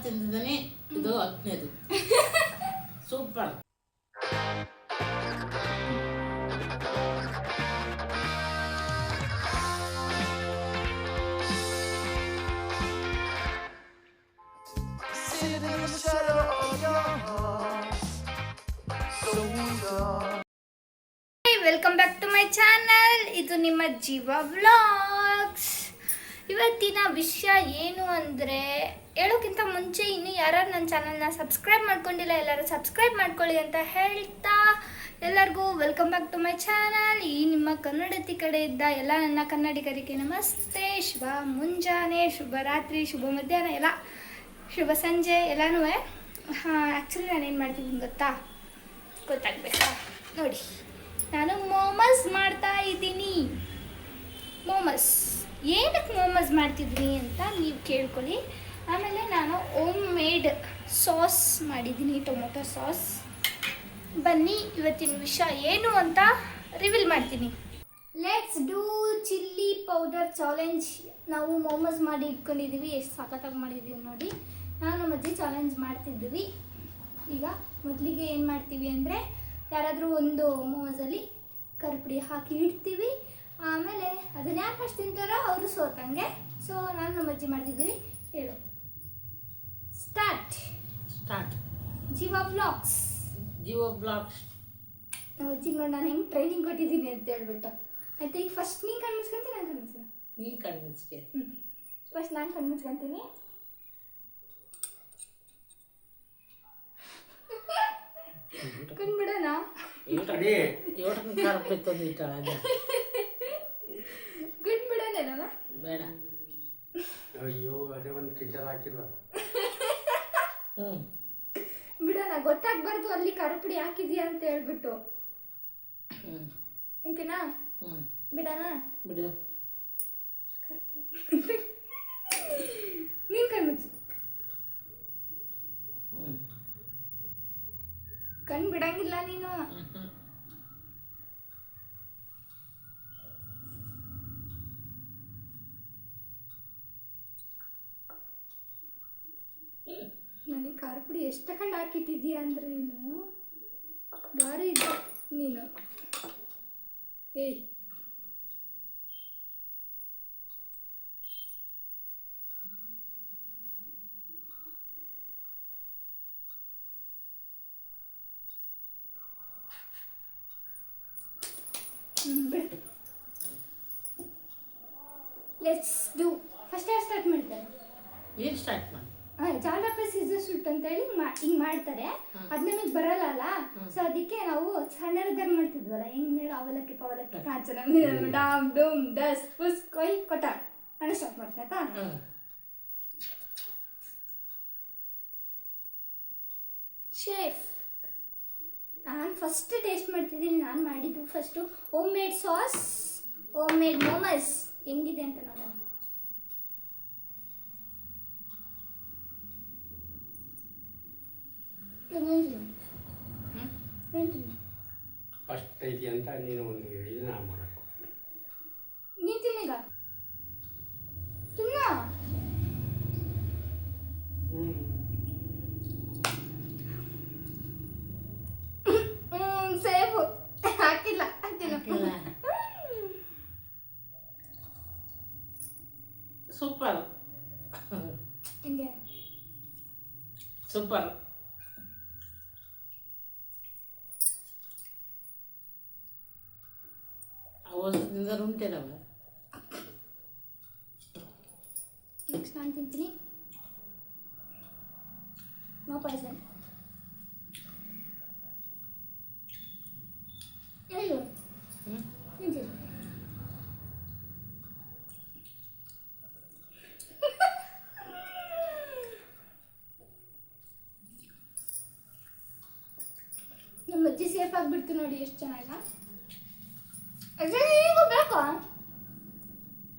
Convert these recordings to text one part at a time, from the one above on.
ತಿಂದಿದ್ದೀನಿ, ಇದು 10ನೇದು. Super. Welcome back to my channel. ಇದು ನಿಮ್ಮ ಜೀವ ವ್ಲಾಗ್ಸ್. ಇವತ್ತಿನ ವಿಷಯ ಏನು ಅಂದರೆ, ಹೇಳೋಕ್ಕಿಂತ ಮುಂಚೆ ಇನ್ನು ಯಾರು ನನ್ನ ಚಾನಲ್ನ ಸಬ್ಸ್ಕ್ರೈಬ್ ಮಾಡ್ಕೊಂಡಿಲ್ಲ, ಎಲ್ಲರೂ ಸಬ್ಸ್ಕ್ರೈಬ್ ಮಾಡ್ಕೊಳ್ಳಿ ಅಂತ ಹೇಳ್ತಾ ಎಲ್ಲರಿಗೂ welcome back to my channel. ಈ ನಿಮ್ಮ ಕನ್ನಡತಿ ಕಡೆ ಇದ್ದ ಎಲ್ಲ ನನ್ನ ಕನ್ನಡಿಗರಿಗೆ ನಮಸ್ತೆ. ಶುಭ ಮುಂಜಾನೆ, ಶುಭ ರಾತ್ರಿ, ಶುಭ ಮಧ್ಯಾಹ್ನ, ಎಲ್ಲ ಶುಭ ಸಂಜೆ ಎಲ್ಲನೂ. ಆ್ಯಕ್ಚುಲಿ ನಾನೇನು ಮಾಡ್ತಿದ್ದೀನಿ ಗೊತ್ತಾಗಬೇಕಾ? ನೋಡಿ, ನಾನು ಮೋಮೋಸ್ ಮಾಡ್ತಾ ಇದ್ದೀನಿ. ಮೋಮೋಸ್ ಏನಕ್ಕೆ ಮೋಮೋಸ್ ಮಾಡ್ತಿದ್ದೀನಿ ಅಂತ ನೀವು ಕೇಳ್ಕೊಳ್ಳಿ. ಆಮೇಲೆ ನಾನು ಹೋಮ್ ಮೇಡ್ ಸಾಸ್ ಮಾಡಿದ್ದೀನಿ, ಟೊಮೊಟೊ ಸಾಸ್. ಬನ್ನಿ ಇವತ್ತಿನ ವಿಷಯ ಏನು ಅಂತ ರಿವೀಲ್ ಮಾಡ್ತೀನಿ. Let's do chilli powder challenge. ನಾವು ಮೋಮೋಸ್ ಮಾಡಿ ಇಟ್ಕೊಂಡಿದ್ದೀವಿ, ಎಷ್ಟು ಸಖತ್ತಾಗಿ ಮಾಡಿದ್ದೀವಿ ನೋಡಿ. ನಾನು ಮಧ್ಯೆ ಚಾಲೆಂಜ್ ಮಾಡ್ತಿದ್ದೀವಿ. ಈಗ ಮೊದಲಿಗೆ ಏನು ಮಾಡ್ತೀವಿ ಅಂದರೆ, ಯಾರಾದರೂ ಒಂದು ಮೋಮೋಸಲ್ಲಿ ಕರಿಪುಡಿ ಹಾಕಿ ಇಡ್ತೀವಿ. ಆಮೇಲೆ ಅದನ್ನು ಯಾರು ಫಸ್ಟ್ ತಿಂತಾರೋ ಅವರು ಸೋತಂಗೆ. ಸೊ ನಾನು ನಮ್ಮ ಅಜ್ಜಿ ಮಾಡ್ತಿದ್ದೀವಿ. ಹೇಳು, ಸ್ಟಾರ್ಟ್. ಜೀವ ಬ್ಲಾಗ್ಸ್. ನಮ್ಮ ಅಜ್ಜಿಗೆ ನೋಡಿ ನಾನು ಹೆಂಗೆ ಟ್ರೈನಿಂಗ್ ಕೊಟ್ಟಿದ್ದೀನಿ ಅಂತ ಹೇಳ್ಬಿಟ್ಟು. ಆಯ್ತು, ಈಗ ಫಸ್ಟ್ ನೀನು ಕಣ್ಣು ಮುಚ್ಕೊಂತೀನಿ, ನಾನು ಕಣ್ಣು ಮುಚ್ತೀನಿ. ಫಸ್ಟ್ ನಾನು ಕಣ್ಣು ಮುಚ್ಕೊಂತೀನಿ. ಕಣ್ಬಿಡೋಣ. ಬಿಡೋಣ ಬೇಡ. ಅಯ್ಯೋ, ಅದೇ ಒಂದು ಕ್ವಿಂಟಲ್ ಹಾಕಿಲ್ಲ. ಬಿಡೋಣ, ಗೊತ್ತಾಗ್ಬಾರ್ದು ಅಲ್ಲಿ ಖಾರಪುಡಿ ಹಾಕಿದ್ಯಾ ಅಂತ ಹೇಳ್ಬಿಟ್ಟು. ಓಕೆನಾ? ಬಿಡೋಣ. ಬಿಡು. ನೀನು ಕಣ್ಮುಚ್ಚು. ಕಣ್ ಬಿಡಂಗಿಲ್ಲ ನೀನು. ನನಗೆ ಖಾರಪುಡಿ ಎಷ್ಟು ತಗೊಂಡು ಹಾಕಿಟ್ಟಿದ್ದೀಯಾ ಅಂದ್ರೆ ನೀನು ಭಾರಿ ಇದ್ದ ನೀನು. ಏಯ್, ಬಿಡು. Let's do. ಫಸ್ಟ್ ಯಾರು ಸ್ಟಾರ್ಟ್ ಮಾಡ್ತಾರೆ? ಏನು ಸ್ಟಾರ್ಟ್ ಮಾಡಿ? ಜಾಂಡಪ್ಪ ಸೀಸರ್ ಶೂಟ್ ಅಂತ ಹೇಳಿ ಹಿಂಗ್ ಮಾಡ್ತಾರೆ. ಅದ್ ನಮಗೆ ಬರಲ್ಲ ಅಲ್ಲ, ಸೊ ಅದಕ್ಕೆ ನಾವು ಸಣ್ಣದಾಗ ಮಾಡ್ತಿದ್ವಲ್ಲ, ಹೆಂಗ್ ಮೇಡ ಅವಲಕ್ಕಿ ಪವಲಕ್ಕಿ ಕಾಂಚನ ಡಾಮ್ ಡೂಮ್ ಡಸ್ ಪುಸ್ ಕೊಯ್ ಕೊಟ ನಾನು ಸ್ಟಾರ್ಟ್ ಮಾಡ್ತೀನಿ ಆಯ್ತಾ? ಶೇಫ್, ನಾನು ಫಸ್ಟ್ ಟೇಸ್ಟ್ ಮಾಡ್ತಿದ್ದೀನಿ. ನಾನು ಮಾಡಿದ್ದು first home made sauce, home made momos ಹೆಂಗಿದೆ ಅಂತ ನೋಡೋಣ. ಫಸ್ಟ್ ಐತಿ ಅಂತ ನೀನು ಒಂದು ಇದನ್ನ ಮಾಡಬೇಕು. ನೀನು ತಿನ್ನೀಗ ತಿನ್ನ. ಸೇಫು ಹಾಕಿಲ್ಲ ಅಂತಿಲ್ಲ. ಸೂಪರ್. ಹಿಂಗೆ ಸೂಪರ್. ಅವತ್ತಿಂದ ಉಂಟೇನವ. ನೆಕ್ಸ್ಟ್ ನಾನು ತಿಂತೀನಿ. No poison. ಹೇಳು, ತಿಂತೀನಿ. ನಮ್ಮ ಅಜ್ಜಿ ಸೇಫ್ ಆಗಿಬಿಡ್ತು ನೋಡಿ, ಎಷ್ಟು ಚೆನ್ನಾಗ. ಅಜ್ಜಿ ಈಗ ಬೇಕಾ?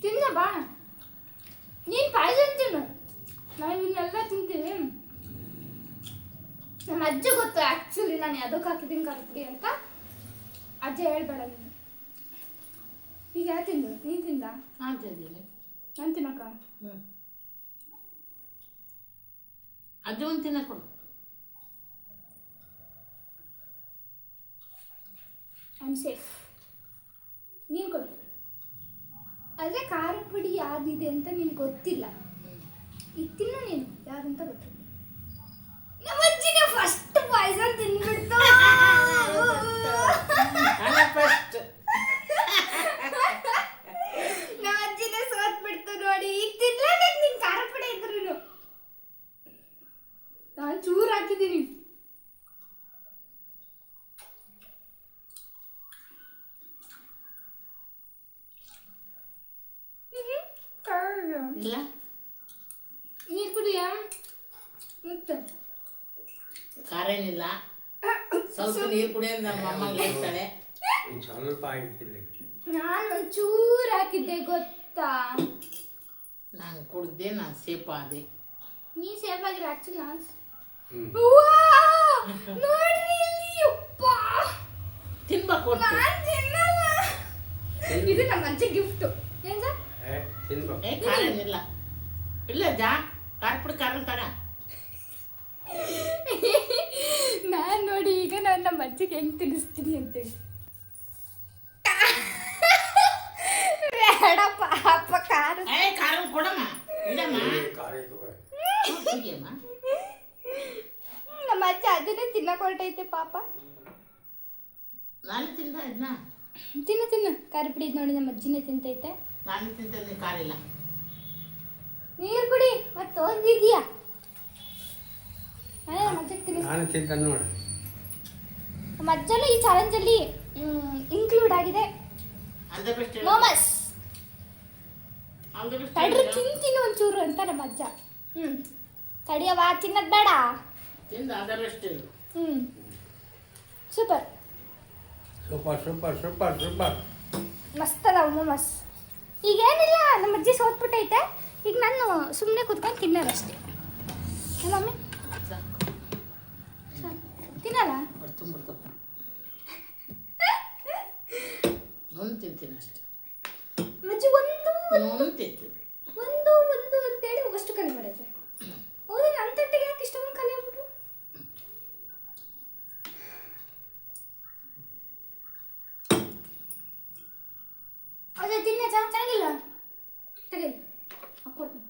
ತಿನ್ನ ಬಾ. ನೀನು ಪಾಯ್ಸನ್ ತಿನ್ನು, ನಾವು ಇವನ್ನೆಲ್ಲ ತಿಂತೀವಿ. ನಮ್ಮ ಅಜ್ಜ ಗೊತ್ತು ಆ್ಯಕ್ಚುಲಿ ನಾನು ಅದಕ್ಕೆ ಹಾಕಿದ್ದೀನಿ ಖಾರಪುಡಿ ಅಂತ. ಅಜ್ಜ ಹೇಳ್ಬೇಡ ನೀನು. ಈಗ ಯಾರು ತಿಂದು? ನೀನು ತಿಂದ? ನಾನು ತಿಂದಿದ್ದೀನಿ. ನಾನು ತಿನ್ನಕ್ಕ ಅದು ಒಂದು ತಿನ್ನ ಕೊಡು. I am safe. ನೀನು ಕೊಡು. ಆದರೆ ಖಾರದ ಪುಡಿ ಯಾವ್ದಿದೆ ಅಂತ ನಿನ್ಗೆ ಗೊತ್ತಿಲ್ಲ. ಇದು ತಿನ್ನು ನೀನು, ಯಾವ್ದಂತ ಗೊತ್ತಿಲ್ಲ. ನಮ್ಮ ಅಜ್ಜಿನ ಫಸ್ಟ್ ಪಾಯ್ಸನ್ ತಿನ್ಬಿಡ್ತು. ಫಸ್ಟ್ ನಮ್ಮ ಅಜ್ಜಿನ ಸೋತ್ಬಿಡ್ತು ನೋಡಿ. ಈಗ ತಿನ್ಲೇಬೇಕು ನೀನು ಖಾರದ ಪುಡಿ ಇದ್ರು. ನಾನು ಚೂರು ಹಾಕಿದ್ದೀನಿ. ಇಲ್ಲ ನೀರು ಕುಡಿಯ ಮತ್ತೆ ಖಾರ ಏನಿಲ್ಲ. ಸ್ವಲ್ಪ ನೀರು ಕುಡಿಯೋದು ನಮ್ಮ ಅಮ್ಮಂಗೆ ಹೇಳ್ತಾಳೆ. ಒಂದು ಸ್ವಲ್ಪ ಆಗಿಟ್ಟಿಲ್ಲ. ನಾನು ಒಂಚೂರು ಹಾಕಿದ್ದೆ ಗೊತ್ತಾ. ನಾನು ಕುಡ್ದೆ, ನಾನು ಸೇಫ್ ಆದೆ. ನೀ ಸೇಫ್ ಆಗಿರೋ ಆಕ್ಚುಲಿ ನಾನು ಹ್ಮ್. ನೋಡ್ರಿ ಇಲ್ಲಿ ಅಪ್ಪ ತಿನ್ಬೇಕು ಒಟ್ಟು. ನಾನು ತಿನ್ನಲ್ಲ. ಇದು ನಮ್ಮ ಅಜ್ಜಿ ಗಿಫ್ಟು. ಏನ್ ಸರ್? ತಿನ್ಬೇಕು. ಖಾರ ಏನಿಲ್ಲ. ಇಲ್ಲ ಜಾ ಖಾರ ಪುಡಿ ಖಾರ ತಗ. ನಾನು ನೋಡಿ ಈಗ ನಾನು ನಮ್ಮ ಅಜ್ಜಿಗೆ ಹೆಂಗ್ ತಿನ್ನಿಸ್ತೀನಿ ಅಂತೇಳಿ. ಬೇಡ ಪಾಪ ಖಾರ. ಖಾರ ಕೊಡಮ್ಮ. ಇಡಮ್ಮ. ಖಾರ ಇದು. ಹೀಗೆಮ್ಮ. ನಮ್ಮ ಅಜ್ಜ ಅದನ್ನೇ ತಿನ್ನಕ್ ಹೊರಟೈತೆ ಪಾಪ. ನಾನು ತಿಂದ ಇದನ್ನ. ತಿನ್ನು ತಿನ್ನು ಖಾರ ಪುಡಿ ನೋಡಿ ನಮ್ಮ ಅಜ್ಜಿನೇ ತಿಂತೈತೆ. ನಾನು ತಿಂತಂದ್ರೆ ಖಾರ ಇಲ್ಲ. ನೀರು ಕುಡಿ ಮತ್ತೆ ಓದಿದ್ಯಾ. ನಮ್ಮ ಅಜ್ಜಕ್ಕೆ ತಿನ್ನಿಸ್. ನಾನು ತಿಂತ ನೋಡು. ನಮ್ಮ ಅಜ್ಜನು ಈ ಚಾಲೆಂಜಲ್ಲಿ ಇನ್ಕ್ಲೂಡ್ ಆಗಿದೆ. ಅಂದ ಬೆಸ್ಟ್. ಮೋಮಸ್ ಅಂದ ಬೆಸ್ಟ್. ತಡ್ರಿ ತಿಂತೀನಿ ಒಂಚೂರು ಅಂತ ನಮ್ಮ ಅಜ್ಜ. ತಡಿಯವ ತಿನ್ನೋದು ಬೇಡ. ತಿಂದ ಅದ best. Super super super super super. ಮಸ್ತ್ ಅದಾವ ಮೋಮಸ್. ಈಗ ಏನಿಲ್ಲ, ನಮ್ಮ ಅಜ್ಜಿ ಸೋತ್ಬಿಟ್ಟೈತೆ. ಈಗ ನಾನು ಸುಮ್ಮನೆ ಕೂತ್ಕೊಂಡು ತಿನ್ನೋದಷ್ಟೇ. ಮಮ್ಮಿ ತಿನ್ನಲ್ಲ. ಹೊಟ್ಟೆ ತುಂಬಿಡ್ತಪ್ಪ. ನಾನು ತಿಂತೀನಿ ಅಷ್ಟೇ. ಅಜ್ಜಿ ಒಂದು ನಾನು ತಿಂತೀನಿ. ಒಂದು ಒಂದು ಅಂತೇಳಿ ಅಷ್ಟು ಖಾಲಿ ಮಾಡೈತೆ. ಹೌದಾ? ನನ್ನ ತಟ್ಟೆಗೆ ಯಾಕೆ ಇಷ್ಟೊಂದು ಖಾಲಿ ಆಗ್ಬಿಟ್ರು? ಅದೇ ತಿನ್ನೆ ಚೆನ್ನಾಗಿಲ್ಲ. ತಗಲಿ ಹಾಕ್ಕೊಡ್ತೀನಿ.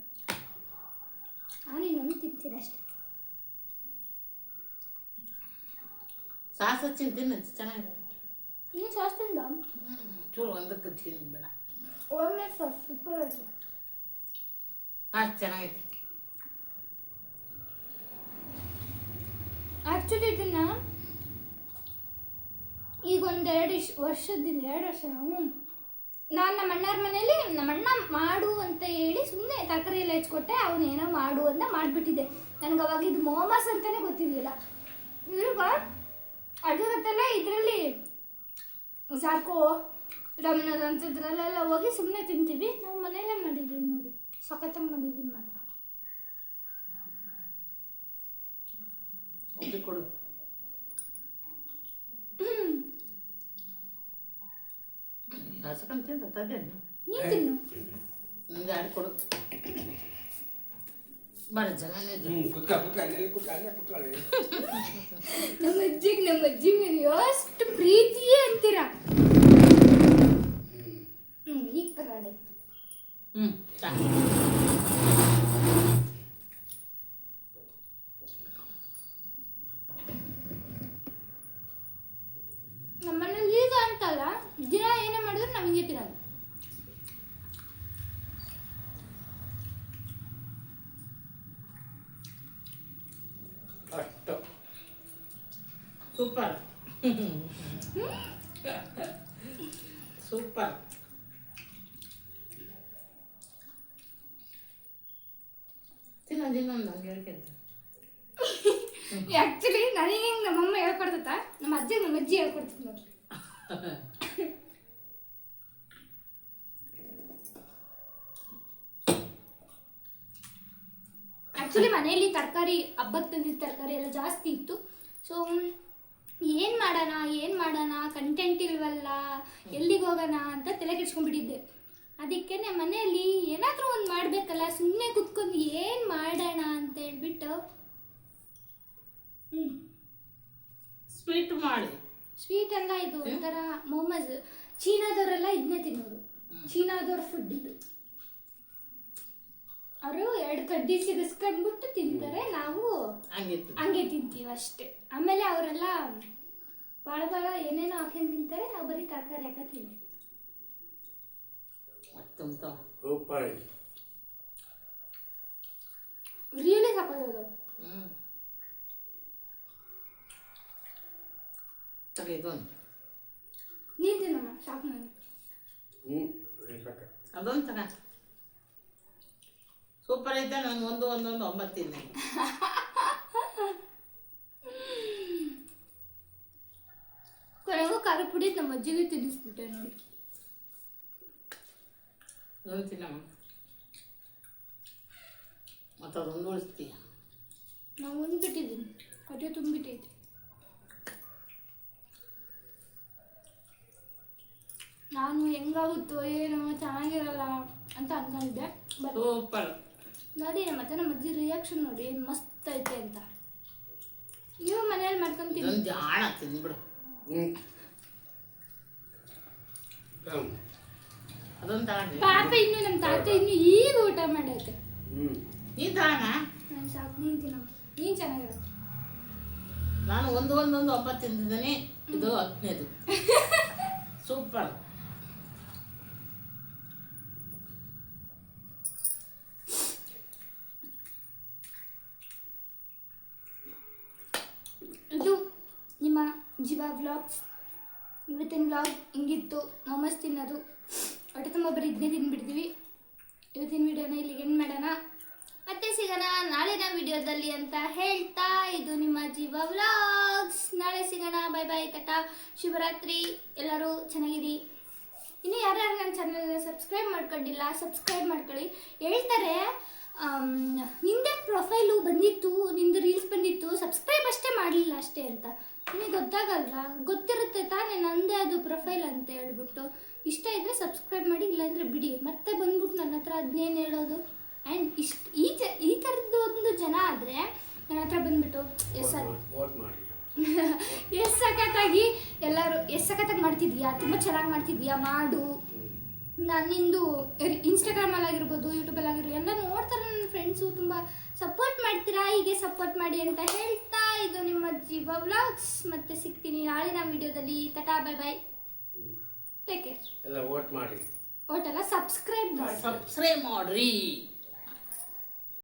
ನಾನು ಇನ್ನೊಂದು ತಿಂತೀನಿ ಅಷ್ಟೇ. ಸಾಸ್ ಹಚ್ಚಿ ತಿನ್ನು, ಚೆನ್ನಾಗಿದೆ. ನೀನು ಸಾಸ್ ತಿಂದ? ಚೂರು ಒಂದಕ್ಕೆ ತಿನ್ಬೇಡ. ಒಳ್ಳೆ ಸಾಸ್ ಸೂಪರ್ ಆಗಿದೆ. ಹಾಂ ಚೆನ್ನಾಗೈತಿ. ಆ್ಯಕ್ಚುಲಿ ಇದನ್ನ ಈಗ ಒಂದೆರಡು ವರ್ಷದಿಂದ 2 ವರ್ಷ ನಾನು ನಮ್ಮ ಅಣ್ಣವ್ರ ಮನೇಲಿ ನಮ್ಮ ಅಣ್ಣ ಮಾಡು ಅಂತ ಹೇಳಿ ಸುಮ್ಮನೆ ತರಕಾರಿ ಎಲ್ಲ ಹೆಚ್ಕೊಟ್ಟೆ. ಅವನೇನೋ ಮಾಡು ಅಂತ ಮಾಡಿಬಿಟ್ಟಿದ್ದೆ. ನನಗೆ ಅವಾಗ ಇದು ಮೋಮಸ್ ಅಂತಲೇ ಗೊತ್ತಿರಲಿಲ್ಲ. ಈಗ ಅದು ಗೊತ್ತಲ್ಲ, ಇದರಲ್ಲಿ ಸಾಕು ರಮಣದ ಅಂಥದ್ರಲ್ಲೆಲ್ಲ ಹೋಗಿ ಸುಮ್ಮನೆ ತಿಂತೀವಿ. ನಾವು ಮನೆಯಲ್ಲೇ ಮಾಡಿದ್ದೀವಿ ನೋಡಿ, ಸಖತ್ತಾಗಿ ಮಾಡಿದ್ದೀನಿ ಮಾತ್ರ. ಒಬ್ಬರು ಕೊಡು. ಹಸಕಂತ ತಿಂತ ತದ್ದೇನು ನೀನು ತಿನ್ನು. ನಿಂಗೆ ಆಡಿ ಕೊಡು. ಭಾಳ ಚೆನ್ನಾಗಿದೆ. ಕುತ್ಕ ಕುತ್ಕ ಅಲ್ಲೇ ಕುತ್ಕ ಅಲ್ಲೇ ಕುತ್ಕೊಳ್ಳಿ. ನಮ್ಮ ಅಜ್ಜಿ ಮೇಲೆ ಎಷ್ಟು ಪ್ರೀತಿಯೇ ಅಂತೀರ. ಈಗ ಪರವಾಡೆ. ನಮ್ಮನೇಲಿ ಈಗ ಅಂತಲ್ಲ, ದಿನ ಏನೇ ಮಾಡಿದ್ರು ನಾವು ಹಿಂಗೆ ತಿನ್ನೋದು. ಅಷ್ಟು ಸೂಪರ್ ಸೂಪರ್. ತಿನ್ನೋದು ಇನ್ನೊಂದು ಹಂಗೆ ಹೇಳ್ಕೊಂತ. ಆ್ಯಕ್ಚುಲಿ ನನಗೆ ಹೆಂಗೆ ನಮ್ಮಮ್ಮ ಹೇಳ್ಕೊಡ್ತತ್ತ, ನಮ್ಮ ಅಜ್ಜಿ ಹೇಳ್ಕೊಡ್ತದ ನೋಡಿ. ಆ್ಯಕ್ಚುಲಿ ಮನೆಯಲ್ಲಿ ತರಕಾರಿ, ಹಬ್ಬಕ್ಕೆ ತಂದಿದ್ದ ತರಕಾರಿ ಎಲ್ಲ ಜಾಸ್ತಿ ಇತ್ತು. ಸೊ ಏನು ಮಾಡೋಣ ಕಂಟೆಂಟ್ ಇಲ್ವಲ್ಲ, ಎಲ್ಲಿಗೆ ಹೋಗೋಣ ಅಂತ ತಲೆ ಕೆಡ್ಸ್ಕೊಂಡ್ಬಿಟ್ಟಿದ್ದೆ. ಅದಕ್ಕೆ ಮನೆಯಲ್ಲಿ ಏನಾದರೂ ಒಂದು ಮಾಡಬೇಕಲ್ಲ, ಸುಮ್ಮನೆ ಕುತ್ಕೊಂಡು ಏನು ಮಾಡೋಣ ಅಂತ ಹೇಳ್ಬಿಟ್ಟು ಹ್ಞೂ ಸ್ವೀಟ್ ಮಾಡಿ. ಸ್ವೀಟ್ ಅಲ್ಲ, ಇದು ಒಂಥರ ಮೊಮೋಸ್. ಚೀನಾದವರೆಲ್ಲ ಇದನ್ನೇ ತಿನ್ನೋದು. ಚೀನಾದವ್ರ ಫುಡ್ ಇದು. ಅವರು 2 ಕಡ್ಡಿ ಸಿಗಿಸ್ಕೊಂಡ್ಬಿಟ್ಟು ತಿಂತಾರೆ, ನಾವು ಹಂಗೆ ತಿಂತೀವಿ ಅಷ್ಟೇ. ಆಮೇಲೆ ಅವರೆಲ್ಲ ಭಾಳ ಏನೇನೋ ಹಾಕೊಂಡು ತಿಂತಾರೆ, ನಾವು ಬರೀ ತರಕಾರಿ ಹಾಕ ತಿಂತೀವಿ. ರಿಯಲಿ ಸಾಕೋದು. ನೀನು ತಿನ್ನಮ್ಮ, ಸಾಕು ನನಗೆ. ಅದೊಂದು ತಗ ಸೂಪರ್ ಐತೆ. ನಾನು ಒಂದು 9 ತಿಂದೆ. ಕೊನೆಗೂ ಖಾರ ಪುಡಿ ನಮ್ಮ ಅಜ್ಜಿಗೆ ತಿನ್ನಿಸ್ಬಿಟ್ಟೆ ನೋಡಿ. ಅದೊಂದು ತಿನ್ನಮ್ಮ, ಮತ್ತು ಅದೊಂದು ಉಳಿಸ್ತೀಯ. ನಾವು ಉಂಡ್ಬಿಟ್ಟಿದ್ದೀನಿ, ಹೊಟ್ಟೆ ತುಂಬಿಟ್ಟೈತೆ. ನಾನು ಹೆಂಗಾಗುತ್ತೋ ಏನೋ ಚೆನ್ನಾಗಿರಲ್ಲ ಅಂತ ಅನ್ಕೊಂಡಿದ್ದೆ. ಸೂಪರ್ ನೋಡಿ ನಮ್ಮ ಅಜ್ಜಿ ರಿಯಾಕ್ಷನ್ ನೋಡಿ, ಏನು ಮಸ್ತ್ ಐತೆ ಅಂತ. ನೀವು ಮನೇಲಿ ಮಾಡ್ಕೊಂತೀನಿ. ಜಾಣ ತಿಂದ್ಬಿಡು. ಅದೊಂದು ತಗೊಂಡ್ರಿ ಪಾಪ. ಇನ್ನು ನಮ್ಮ ತಾತ ಇನ್ನು ಈಗ ಊಟ ಮಾಡೈತೆ. ನೀನು ತಗೋಣ. ನಾನು ಸಾಕು, ನೀನು ತಿನ್ನಮ್ಮ, ನೀನು ಚೆನ್ನಾಗಿರ. ನಾನು ಒಂದು 9 ತಿಂದಿದ್ದೀನಿ, ಇದು 10ನೇದು. ಸೂಪರ್. ಇದು ನಿಮ್ಮ ಜೀವಾ ವ್ಲಾಗ್ಸ್. ಇವತ್ತಿನ ವ್ಲಾಗ್ ಹಿಂಗಿತ್ತು. ಮೊಮೋಸ್ ತಿನ್ನೋದು, ಹೊಟ್ಟೆ ತುಂಬ ಬರೀ ಇದನ್ನೇ ತಿಂದ್ಬಿಡ್ತೀವಿ. ಇವತ್ತಿನ ವಿಡಿಯೋನ ಇಲ್ಲಿಗೆ ಎಂಡ್ ಮಾಡೋಣ. ಮತ್ತೆ ಸಿಗೋಣ ನಾಳಿನ ವಿಡಿಯೋದಲ್ಲಿ ಅಂತ ಹೇಳ್ತಾ, ಇದು ನಿಮ್ಮ ಜೀವಾ ವ್ಲಾಗ್ಸ್. ನಾಳೆ ಸಿಗೋಣ. ಬಾಯ್ ಬಾಯ್, ಟಾಟಾ, ಶಿವರಾತ್ರಿ. ಎಲ್ಲರೂ ಚೆನ್ನಾಗಿರಿ. ಇನ್ನು ಯಾರ್ಯಾರು ನನ್ನ ಚಾನಲ್ನ ಸಬ್ಸ್ಕ್ರೈಬ್ ಮಾಡ್ಕೊಂಡಿಲ್ಲ, ಸಬ್ಸ್ಕ್ರೈಬ್ ಮಾಡ್ಕೊಳ್ಳಿ. ಹೇಳ್ತಾರೆ ನಿಂದೆ ಪ್ರೊಫೈಲು ಬಂದಿತ್ತು, ನಿಂದು ರೀಲ್ಸ್ ಬಂದಿತ್ತು, ಸಬ್ಸ್ಕ್ರೈಬ್ ಅಷ್ಟೇ ಮಾಡಲಿಲ್ಲ ಅಷ್ಟೇ ಅಂತ. ನಿಮಗೆ ಗೊತ್ತಾಗಲ್ವಾ? ಗೊತ್ತಿರುತ್ತೆ ತಾನೇ ನಂದೇ ಅದು ಪ್ರೊಫೈಲ್ ಅಂತ ಹೇಳ್ಬಿಟ್ಟು. ಇಷ್ಟ ಇದ್ದರೆ ಸಬ್ಸ್ಕ್ರೈಬ್ ಮಾಡಿ, ಇಲ್ಲಾಂದರೆ ಬಿಡಿ. ಮತ್ತೆ ಬಂದ್ಬಿಟ್ಟು ನನ್ನ ಹತ್ರ ಅದನ್ನೇನು ಹೇಳೋದು. ಆ್ಯಂಡ್ ಈ ಥರದ್ದು ಒಂದು ಜನ ಆದರೆ ನನ್ನ ಹತ್ರ ಬಂದ್ಬಿಟ್ಟು ಎಸ್ ಸಖತ್ತಾಗಿ ಎಲ್ಲರೂ ಸಖತ್ತಾಗಿ ಮಾಡ್ತಿದ್ಯಾ, ತುಂಬ ಚೆನ್ನಾಗಿ ಮಾಡ್ತಿದ್ಯಾ, ಮಾಡು. ನಾನು ನಿಂದು ಇನ್ಸ್ಟಾಗ್ರಾಮಲ್ಲಿ ಆಗಿರ್ಬೋದು, ಯೂಟ್ಯೂಬಲ್ಲಿ ಆಗಿರ್ಬೋದು ಎಲ್ಲ ನೋಡ್ತಾರೆ ನನ್ನ ಫ್ರೆಂಡ್ಸು. ತುಂಬ ಸಪೋರ್ಟ್ ಮಾಡ್ತೀರಾ, ಹೀಗೆ ಸಪೋರ್ಟ್ ಮಾಡಿ ಅಂತ ಹೇಳ್ತಾ, ಇದು ನಿಮ್ಮ ಜೀವಾ ವ್ಲಾಗ್ಸ್. ಮತ್ತೆ ಸಿಗ್ತೀನಿ ನಾಳಿನ ವಿಡಿಯೋದಲ್ಲಿ. Tata, bye bye, take care. ಎಲ್ಲ ವೋಟ್ ಮಾಡಿ. ಒಟ್ಟೆಲ್ಲ ಸಬ್ಸ್ಕ್ರೈಬ್ ಮಾಡಿ. ಸಬ್ಸ್ಕ್ರೈಬ್ ಮಾಡ್ರಿ.